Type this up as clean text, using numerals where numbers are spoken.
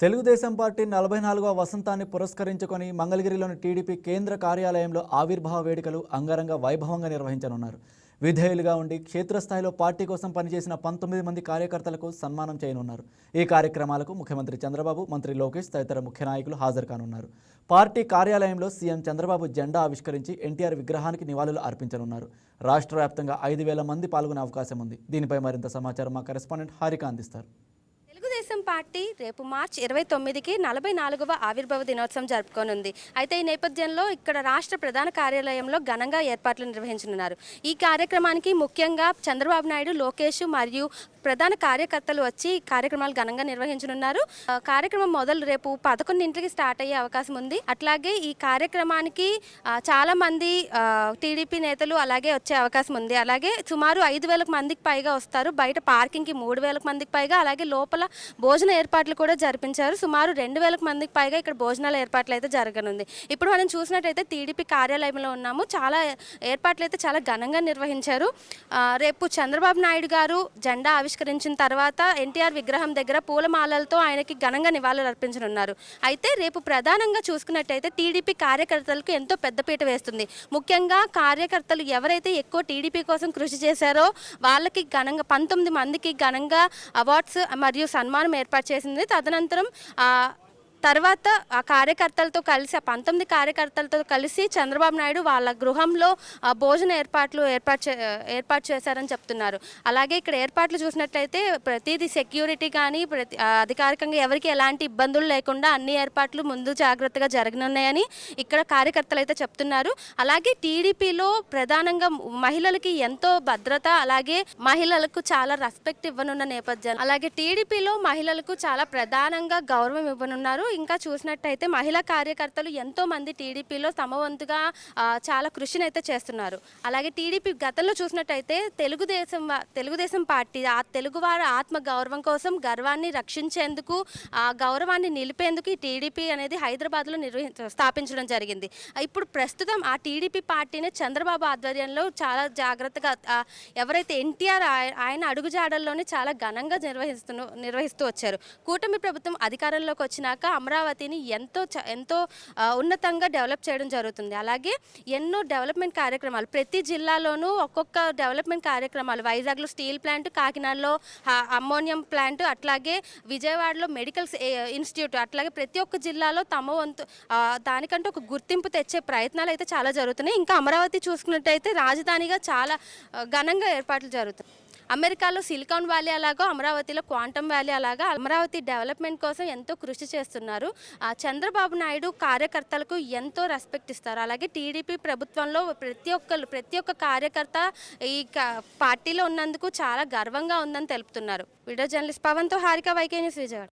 Telugu Desam party 44వ వసంతాన్ని పురస్కరించుకొని మంగళగిరిలోని TDP కేంద్ర కార్యాలయంలో ఆవిర్భావ వేడుకలు అంగరంగ వైభవంగా నిర్వహించనున్నారు. విధేయులుగా ఉండి క్షేత్రస్థాయిలో పార్టీ కోసం పనిచేసిన 19 మంది కార్యకర్తలకు సన్మానం చేయనున్నారు. ఈ కార్యక్రమాలకు ముఖ్యమంత్రి చంద్రబాబు, మంత్రి లోకేష్ తదితర ముఖ్య నాయకులు హాజరు కానున్నారు. పార్టీ కార్యాలయంలో సీఎం చంద్రబాబు జెండా ఆవిష్కరించి ఎన్టీఆర్ విగ్రహానికి నివాళులు అర్పించనున్నారు. రాష్ట్ర వ్యాప్తంగా 5,000 మంది పాల్గొనే అవకాశం ఉంది. దీనిపై మరింత సమాచారం మా కరెస్పాండెంట్ హారిక అందిస్తారు. తెలుగుదేశం పార్టీ రేపు మార్చి 29కి 44వ ఆవిర్భావ దినోత్సవం జరుపుకోనుంది. అయితే ఈ నేపథ్యంలో ఇక్కడ రాష్ట్ర ప్రధాన కార్యాలయంలో ఘనంగా ఏర్పాట్లు నిర్వహించనున్నారు. ఈ కార్యక్రమానికి ముఖ్యంగా చంద్రబాబు నాయుడు, లోకేష్ మరియు ప్రధాన కార్యకర్తలు వచ్చి కార్యక్రమాలు ఘనంగా నిర్వహించనున్నారు. కార్యక్రమం మొదలు రేపు 11ంటికి స్టార్ట్ అయ్యే అవకాశం ఉంది. అట్లాగే ఈ కార్యక్రమానికి చాలా మంది టీడీపీ నేతలు అలాగే వచ్చే అవకాశం ఉంది. అలాగే సుమారు 5,000 మందికి పైగా వస్తారు. బయట పార్కింగ్కి 3,000 మందికి పైగా, అలాగే లోపల భోజన ఏర్పాట్లు కూడా జరిపించారు. సుమారు 2,000 మందికి పైగా ఇక్కడ భోజనాల ఏర్పాట్లు అయితే జరగనుంది. ఇప్పుడు మనం చూసినట్టయితే టీడీపీ కార్యాలయంలో ఉన్నాము. చాలా ఏర్పాట్లు అయితే చాలా ఘనంగా నిర్వహించారు. రేపు చంద్రబాబు నాయుడు గారు జెండా ఆవిష్కరించిన తర్వాత ఎన్టీఆర్ విగ్రహం దగ్గర పూలమాలలతో ఆయనకి ఘనంగా నివాళులు అర్పించనున్నారు. అయితే రేపు ప్రధానంగా చూసుకున్నట్టయితే టీడీపీ కార్యకర్తలకు ఎంతో పెద్దపీట వేస్తుంది. ముఖ్యంగా కార్యకర్తలు ఎవరైతే ఎక్కువ టీడీపీ కోసం కృషి చేశారో వాళ్ళకి ఘనంగా 19 మందికి ఘనంగా అవార్డ్స్ మరియు సన్మానం ఏర్పాటు చేసింది. తదనంతరం తర్వాత ఆ కార్యకర్తలతో కలిసి 19 కార్యకర్తలతో కలిసి చంద్రబాబు నాయుడు వాళ్ళ గృహంలో భోజన ఏర్పాటు చేశారని చెప్తున్నారు. అలాగే ఇక్కడ ఏర్పాట్లు చూసినట్లయితే ప్రతిదీ సెక్యూరిటీ కానీ అధికారికంగా ఎవరికి ఎలాంటి ఇబ్బందులు లేకుండా అన్ని ఏర్పాట్లు ముందు జాగ్రత్తగా జరగనున్నాయని ఇక్కడ కార్యకర్తలు అయితే చెప్తున్నారు. అలాగే టీడీపీలో ప్రధానంగా మహిళలకి ఎంతో భద్రత, అలాగే మహిళలకు చాలా రెస్పెక్ట్ ఇవ్వనున్న నేపథ్యం, అలాగే టీడీపీలో మహిళలకు చాలా ప్రధానంగా గౌరవం ఇవ్వనున్నారు. ఇంకా చూసినట్టయితే మహిళా కార్యకర్తలు ఎంతో మంది టీడీపీలో తమ వంతుగా చాలా కృషిని అయితే చేస్తున్నారు. అలాగే టీడీపీ గతంలో చూసినట్టయితే తెలుగుదేశం పార్టీ ఆ తెలుగువారి ఆత్మ గౌరవం కోసం, గర్వాన్ని రక్షించేందుకు, ఆ గౌరవాన్ని నిలిపేందుకు ఈ టీడీపీ అనేది హైదరాబాద్లో స్థాపించడం జరిగింది. ఇప్పుడు ప్రస్తుతం ఆ టీడీపీ పార్టీని చంద్రబాబు ఆధ్వర్యంలో చాలా జాగ్రత్తగా ఎవరైతే ఎన్టీఆర్ ఆయన అడుగుజాడల్లోనే చాలా ఘనంగా నిర్వహిస్తూ వచ్చారు. కూటమి ప్రభుత్వం అధికారంలోకి వచ్చినాక అమరావతిని ఎంతో ఉన్నతంగా డెవలప్ చేయడం జరుగుతుంది. అలాగే ఎన్నో డెవలప్మెంట్ కార్యక్రమాలు ప్రతి జిల్లాలోనూ ఒక్కొక్క డెవలప్మెంట్ కార్యక్రమాలు, వైజాగ్లో స్టీల్ ప్లాంట్, కాకినాడలో అమ్మోనియం ప్లాంట్, అట్లాగే విజయవాడలో మెడికల్ ఇన్స్టిట్యూట్, అట్లాగే ప్రతి ఒక్క జిల్లాలో తమ వంతు దానికంటే ఒక గుర్తింపు తెచ్చే ప్రయత్నాలు అయితే చాలా జరుగుతున్నాయి. ఇంకా అమరావతి చూసుకున్నట్టయితే రాజధానిగా చాలా ఘనంగా ఏర్పాట్లు జరుగుతాయి. అమెరికాలో సిలికాన్ వ్యాలీ అలాగో అమరావతిలో క్వాంటమ్ వ్యాలీ అలాగా అమరావతి డెవలప్మెంట్ కోసం ఎంతో కృషి చేస్తున్నారు. చంద్రబాబు నాయుడు కార్యకర్తలకు ఎంతో రెస్పెక్ట్ ఇస్తారు. అలాగే టీడీపీ ప్రభుత్వంలో ప్రతి ఒక్క కార్యకర్త ఈ పార్టీలో ఉన్నందుకు చాలా గర్వంగా ఉందని తెలుపుతున్నారు. వీడియో జర్నలిస్ట్ పవన్తో హారిక, వైకే న్యూస్, విజయవాడ.